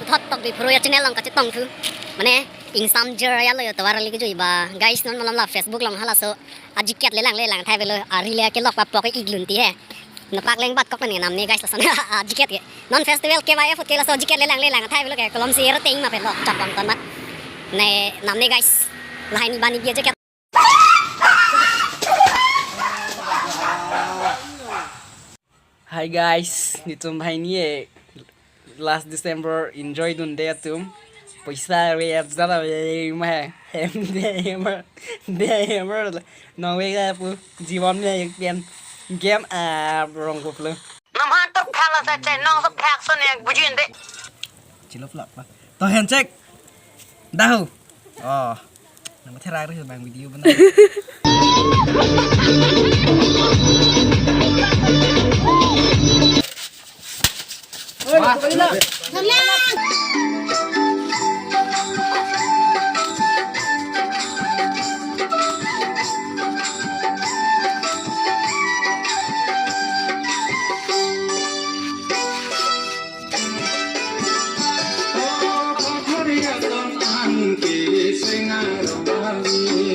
thot tok di pro ya channel long ka chi tong thu mane insam jer ya lo to war li ju ba guys non malam la facebook long hala so ajiket le lang thai velo ari le ke lok pa pok iglun ti he na pak leng bat kok ni nam ni guys la son ajiket ke non festival ke vai fut ke la so ajiket le lang thai velo ke kolom si er ting ma pe lo chap long ton mat ne nam ni guys lai ni bani bia jaket. Hi guys, nitum hai ni last December enjoy dun day tum. Paisa we ab zara we ma hem de mer no we ga pu jiwan me yen game a rong pu lu. Nam han tok khala sa chai nong sa phak son ek bujin de. Chilop lap pa. To handshake. Dah. Oh. Nama thera ri bang video benar. Hãy subscribe cho kênh Ghiền Mì Gõ để không bỏ lỡ